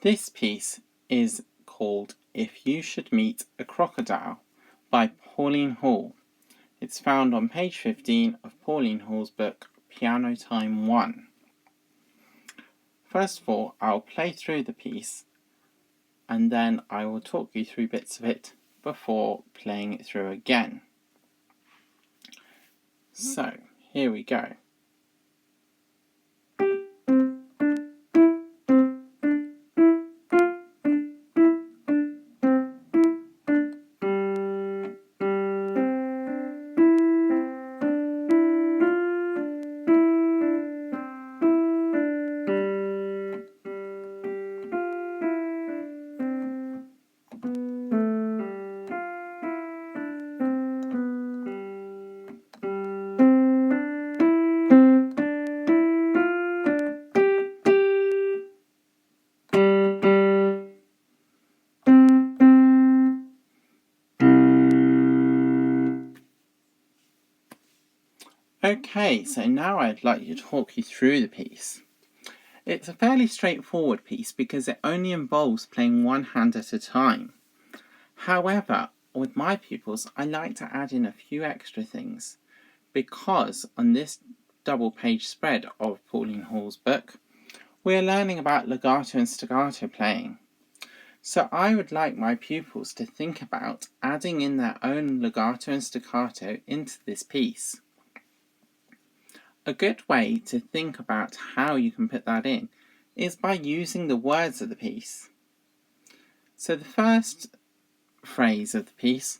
This piece is called If You Should Meet a Crocodile by Pauline Hall. It's found on page 15 of Pauline Hall's book Piano Time 1. First of all, I'll play through the piece and then I will talk you through bits of it before playing it through again. So, here we go. Okay, so now I'd like to talk you through the piece. It's a fairly straightforward piece because it only involves playing one hand at a time. However, with my pupils, I like to add in a few extra things because on this double page spread of Pauline Hall's book, we are learning about legato and staccato playing. So I would like my pupils to think about adding in their own legato and staccato into this piece. A good way to think about how you can put that in is by using the words of the piece. So the first phrase of the piece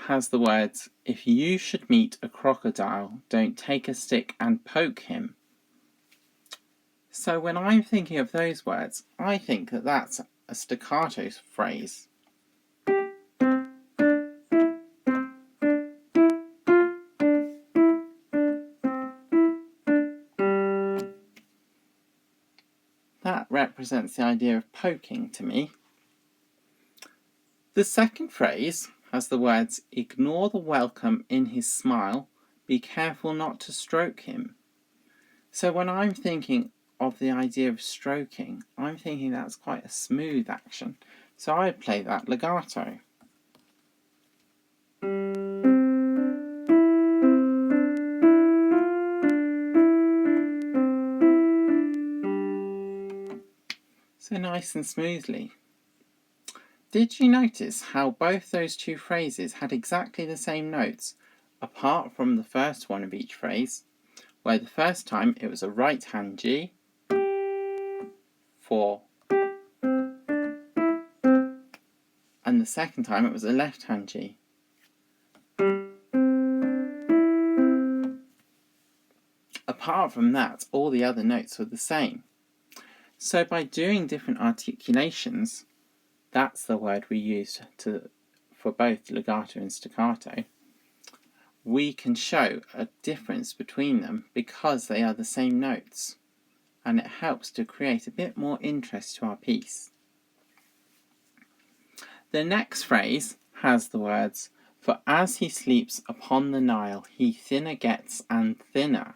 has the words, "If you should meet a crocodile, don't take a stick and poke him." So when I'm thinking of those words, I think that that's a staccato phrase. That represents the idea of poking to me. The second phrase has the words, "Ignore the welcome in his smile, be careful not to stroke him." So when I'm thinking of the idea of stroking, I'm thinking that's quite a smooth action. So I'd play that legato. So nice and smoothly. Did you notice how both those two phrases had exactly the same notes, apart from the first one of each phrase, where the first time it was a right hand G for, and the second time it was a left hand G. Apart from that, all the other notes were the same. So by doing different articulations, that's the word we use for both legato and staccato, we can show a difference between them because they are the same notes, and it helps to create a bit more interest to our piece. The next phrase has the words, "For as he sleeps upon the Nile, he thinner gets and thinner."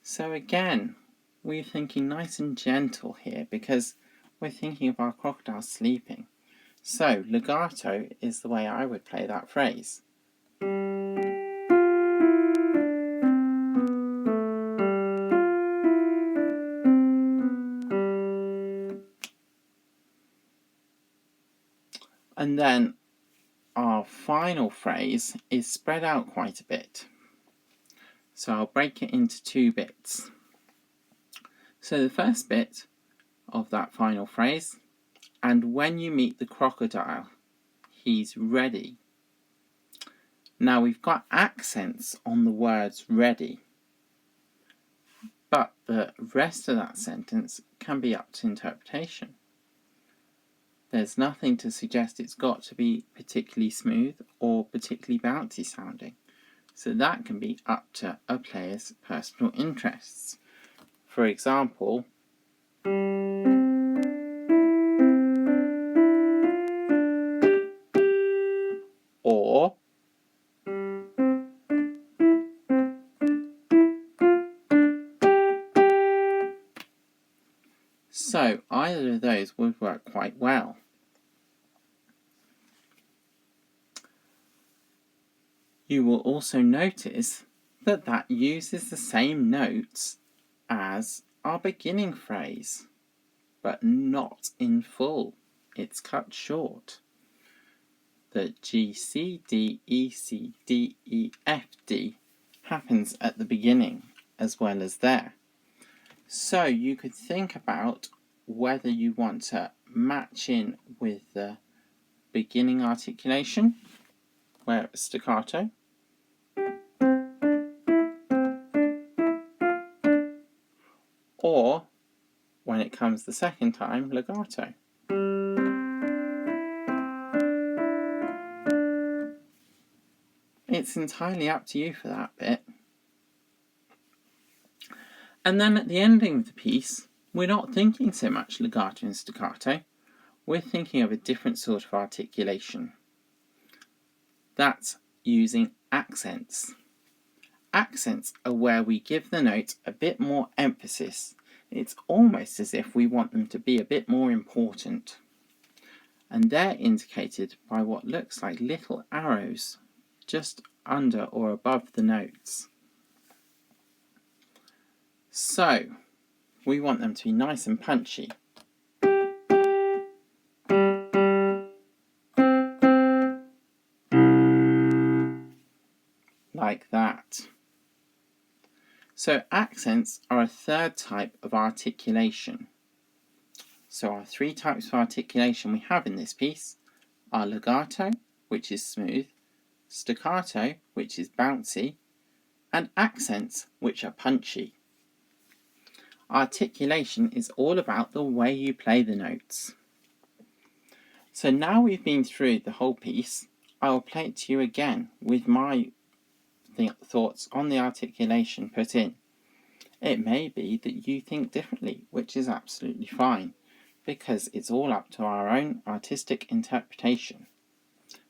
So again, we're thinking nice and gentle here because we're thinking of our crocodile sleeping. So legato is the way I would play that phrase. And then our final phrase is spread out quite a bit. So I'll break it into two bits. So the first bit of that final phrase, "And when you meet the crocodile, he's ready." Now we've got accents on the words ready, but the rest of that sentence can be up to interpretation. There's nothing to suggest it's got to be particularly smooth or particularly bouncy sounding. So that can be up to a player's personal interests. For example, or So either of those would work quite well. You will also notice that that uses the same notes as our beginning phrase, but not in full. It's cut short. The G, C, D, E, C, D, E, F, D happens at the beginning as well as there. So you could think about whether you want to match in with the beginning articulation, where it's staccato, or when it comes the second time, legato. It's entirely up to you for that bit. And then at the ending of the piece, we're not thinking so much legato and staccato, we're thinking of a different sort of articulation. That's using accents. Accents are where we give the note a bit more emphasis. It's almost as if we want them to be a bit more important. And they're indicated by what looks like little arrows just under or above the notes. So, we want them to be nice and punchy. Like that. So accents are a third type of articulation. So our three types of articulation we have in this piece are legato, which is smooth, staccato, which is bouncy, and accents, which are punchy. Articulation is all about the way you play the notes. So now we've been through the whole piece, I will play it to you again with my thoughts on the articulation put in. It may be that you think differently, which is absolutely fine, because it's all up to our own artistic interpretation.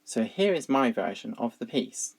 So here is my version of the piece.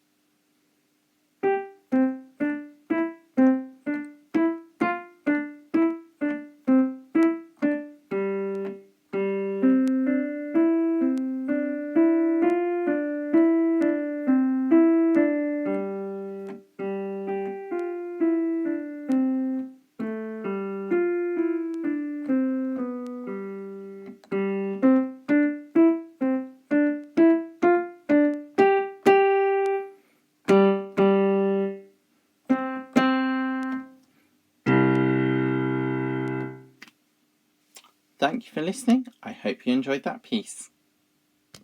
Thank you for listening. I hope you enjoyed that piece.